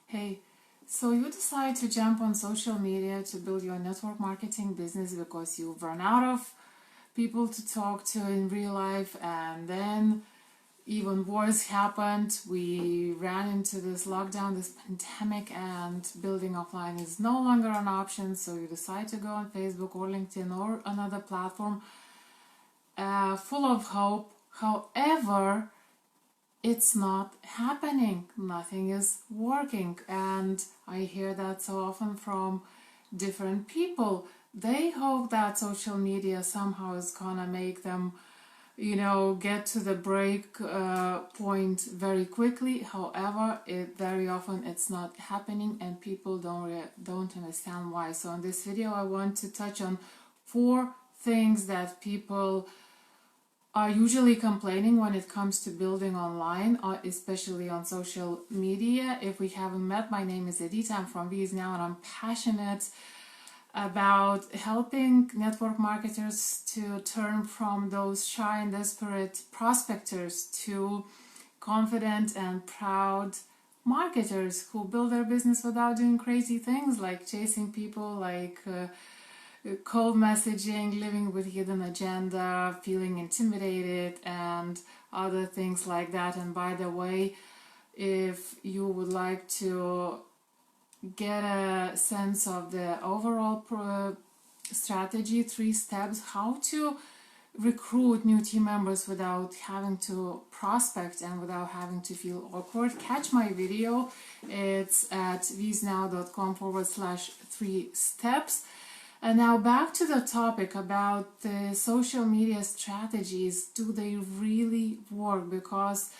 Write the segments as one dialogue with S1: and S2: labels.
S1: Hey, so you decide to jump on social media to build your network marketing business because you've run out of people to talk to in real life, and then even worse happened. We ran into this lockdown, this pandemic, and building offline is no longer an option. So you decide to go on Facebook or LinkedIn or another platform full of hope. However, it's not happening. Nothing is working. And I hear that so often from different people. They hope that social media somehow is gonna make them, get to the break point very quickly. However, very often it's not happening, and people don't understand why. So in this video, I want to touch on 4 things that people are usually complaining when it comes to building online, especially on social media. If we haven't met, my name is Edita. I'm from VIE now, and I'm passionate about helping network marketers to turn from those shy and desperate prospectors to confident and proud marketers who build their business without doing crazy things like chasing people, like cold messaging, living with hidden agenda, feeling intimidated, and other things like that. And by the way, if you would like to get a sense of the overall strategy, 3 steps, how to recruit new team members without having to prospect and without having to feel awkward, catch my video. It's at viesnow.com/3 steps. And now back to the topic about the social media strategies. Do they really work? Because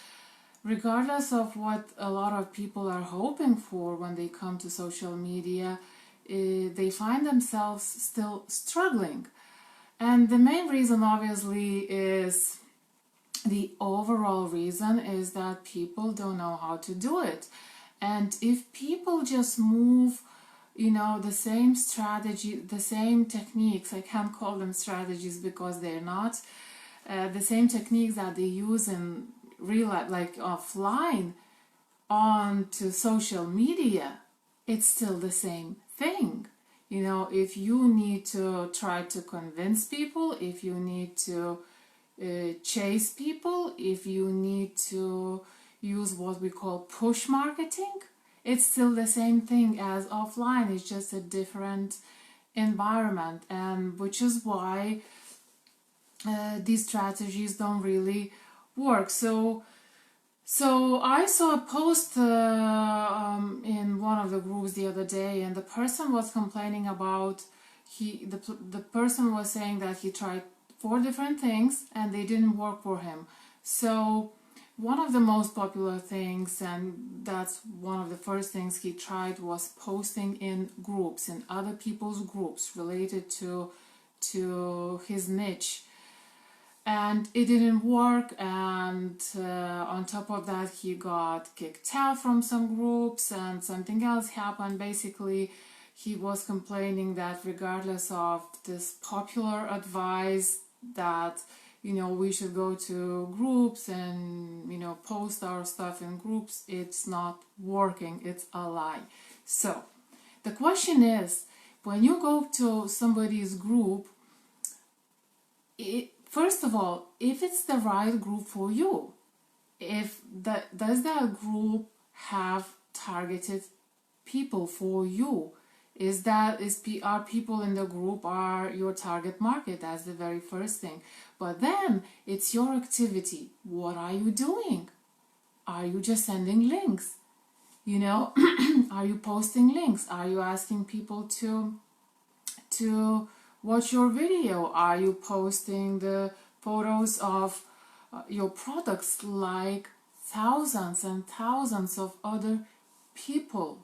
S1: regardless of what a lot of people are hoping for when they come to social media, they find themselves still struggling. And the main reason, obviously, is the overall reason is that people don't know how to do it. And if people just move the same strategy, the same techniques, I can't call them strategies because they're not, the same techniques that they use in real life, like offline, onto social media, it's still the same thing. If you need to try to convince people, if you need to chase people, if you need to use what we call push marketing, it's still the same thing as offline. It's just a different environment, and which is why these strategies don't really work. So I saw a post in one of the groups the other day, and the person was complaining about the person was saying that he tried 4 different things and they didn't work for him. So one of the most popular things, and that's one of the first things he tried, was posting in groups, in other people's groups related to his niche. And it didn't work, and on top of that, he got kicked out from some groups, and something else happened. Basically, he was complaining that regardless of this popular advice that we should go to groups and post our stuff in groups, it's not working. It's a lie. So the question is, when you go to somebody's group, first of all, if it's the right group for you, does that group have targeted people for you? Are people in the group are your target market? That's the very first thing. But then it's your activity. What are you doing? Are you just sending links? Are you posting links? Are you asking people to watch your video? Are you posting the photos of your products like thousands and thousands of other people?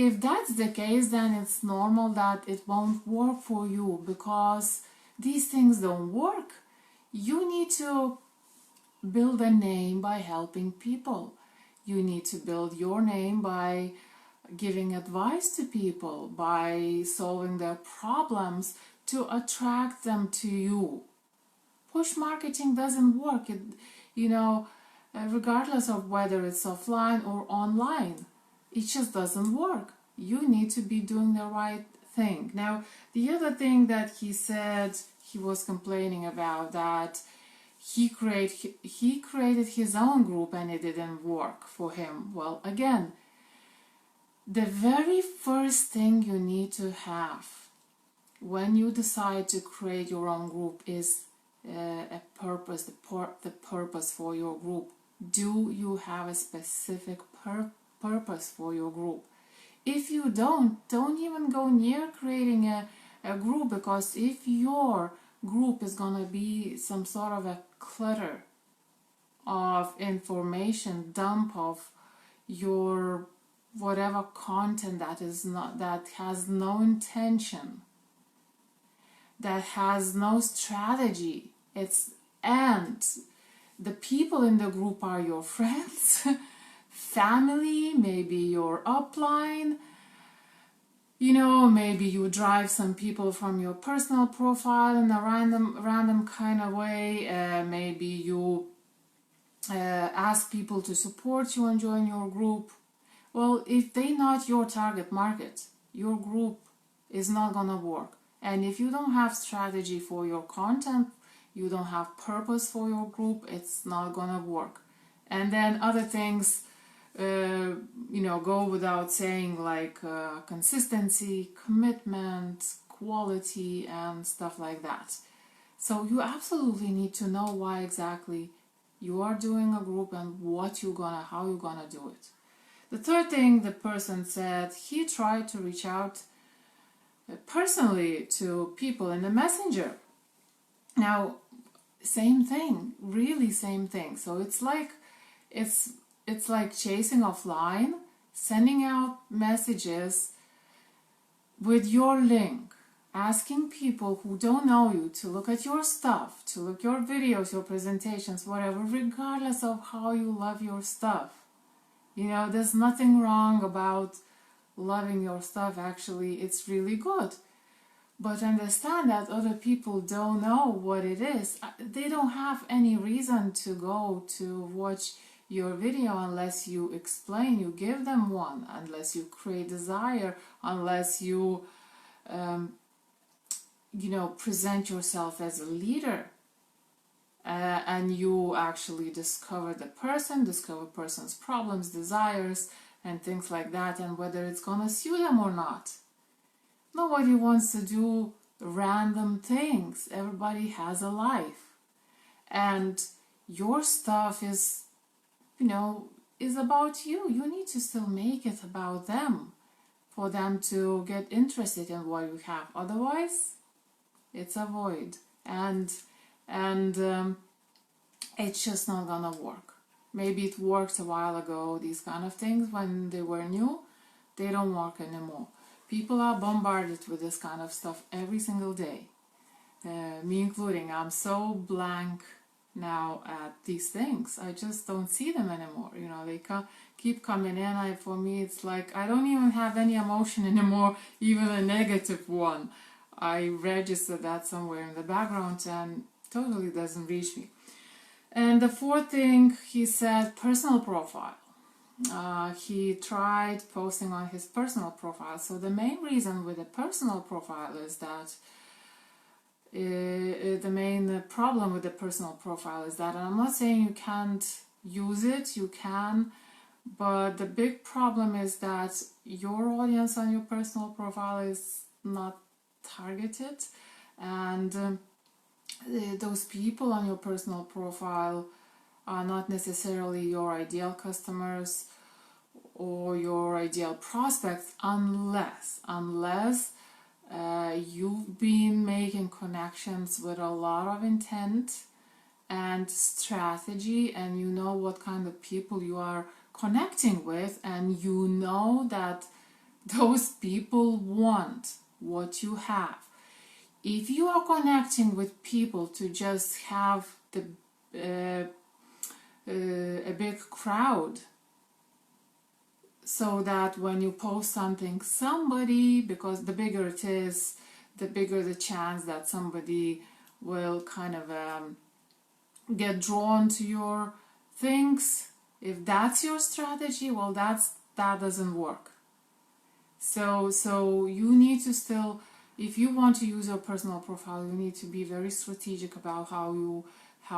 S1: If that's the case, then it's normal that it won't work for you, because these things don't work. You need to build a name by helping people. You need to build your name by giving advice to people, by solving their problems to attract them to you. Push marketing doesn't work. Regardless of whether it's offline or online. it just doesn't work. You need to be doing the right thing. Now, the other thing that he said, he was complaining about that he created his own group and it didn't work for him. Well, again, the very first thing you need to have when you decide to create your own group is a purpose, the purpose for your group. Do you have a specific purpose for your group? If you don't even go near creating a group, because if your group is going to be some sort of a clutter of information, dump of your whatever content that has no intention, that has no strategy, and the people in the group are your friends, family, maybe your upline, maybe you drive some people from your personal profile in a random kind of way, maybe you ask people to support you and join your group. Well, if they're not your target market, your group is not gonna work. And if you don't have strategy for your content, you don't have purpose for your group, it's not gonna work. And then other things, go without saying, like consistency, commitment, quality, and stuff like that. So you absolutely need to know why exactly you are doing a group and how you're gonna do it. The third thing the person said, he tried to reach out personally to people in the messenger. Now, same thing, really same thing. So it's like chasing offline, sending out messages with your link, asking people who don't know you to look at your stuff, to look your videos, your presentations, whatever, regardless of how you love your stuff. There's nothing wrong about loving your stuff. Actually, it's really good. But understand that other people don't know what it is. They don't have any reason to go to watch your video unless you explain, you give them one, unless you create desire, unless you present yourself as a leader, and you actually discover person's problems, desires, and things like that, and whether it's gonna suit them or not. Nobody wants to do random things. Everybody has a life, and your stuff is about you. You need to still make it about them for them to get interested in what you have. Otherwise, it's a void, and it's just not gonna work. Maybe it worked a while ago. These kind of things, when they were new, they don't work anymore. People are bombarded with this kind of stuff every single day, me including. I'm so blank now at these things. I just don't see them anymore. They keep coming in. For me, it's like I don't even have any emotion anymore, even a negative one. I register that somewhere in the background and totally doesn't reach me. And the fourth thing he said, personal profile. He tried posting on his personal profile. So the main reason with a personal profile is that the main problem with the personal profile is that, and I'm not saying you can't use it, you can, but the big problem is that your audience on your personal profile is not targeted, and those people on your personal profile are not necessarily your ideal customers or your ideal prospects, unless you've been making connections with a lot of intent and strategy, and you know what kind of people you are connecting with, and you know that those people want what you have. If you are connecting with people to just have a big crowd, so that when you post something, because the bigger it is, the bigger the chance that somebody will kind of get drawn to your things. If that's your strategy, well, that's that doesn't work. So you need to still, if you want to use your personal profile, you need to be very strategic about how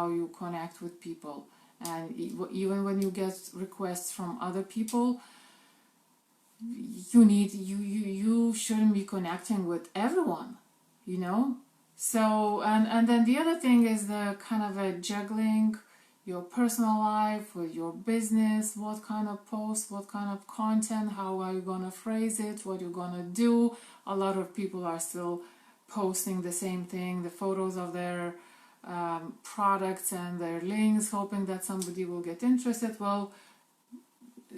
S1: you connect with people. And even when you get requests from other people, you shouldn't be connecting with everyone, you know. So and then the other thing is the kind of a juggling your personal life with your business. What kind of post, what kind of content, how are you gonna phrase it, what you're gonna do. A lot of people are still posting the same thing, the photos of their products and their links, hoping that somebody will get interested. Well,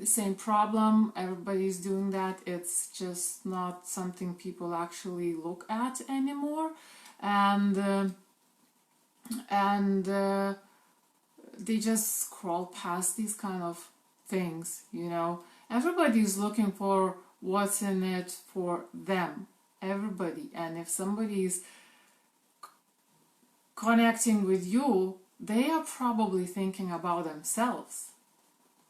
S1: same problem, everybody's doing that. It's just not something people actually look at anymore, and they just scroll past these kind of things, you know. Everybody's looking for what's in it for them, everybody. And if somebody's connecting with you, they are probably thinking about themselves,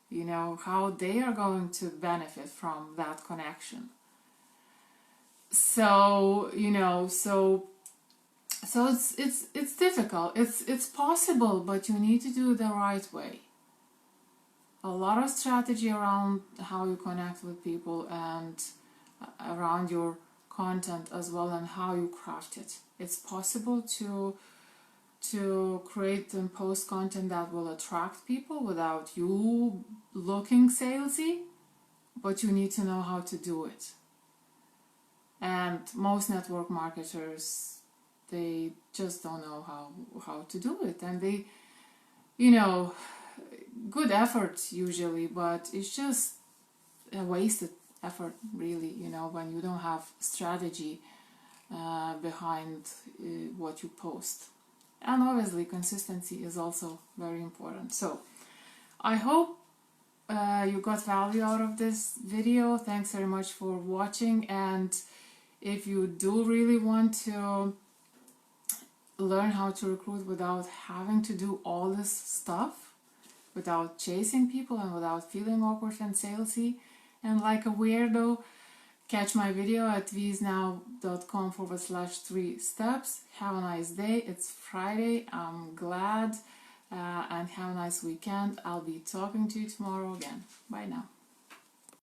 S1: you know, how they are going to benefit from that connection. So, you know, so it's difficult. It's possible, but you need to do it the right way. A lot of strategy around how you connect with people and around your content as well, and how you craft it. It's possible to create and post content that will attract people without you looking salesy, but you need to know how to do it. And most network marketers, they just don't know how to do it, and they, you know, good effort usually, but it's just a wasted effort, really, you know, when you don't have strategy behind what you post. And obviously consistency is also very important. So I hope you got value out of this video. Thanks very much for watching, and if you do really want to learn how to recruit without having to do all this stuff, without chasing people and without feeling awkward and salesy and like a weirdo, catch my video at viesnow.com/3 steps. Have a nice day. It's Friday. I'm glad, and have a nice weekend. I'll be talking to you tomorrow again. Bye now.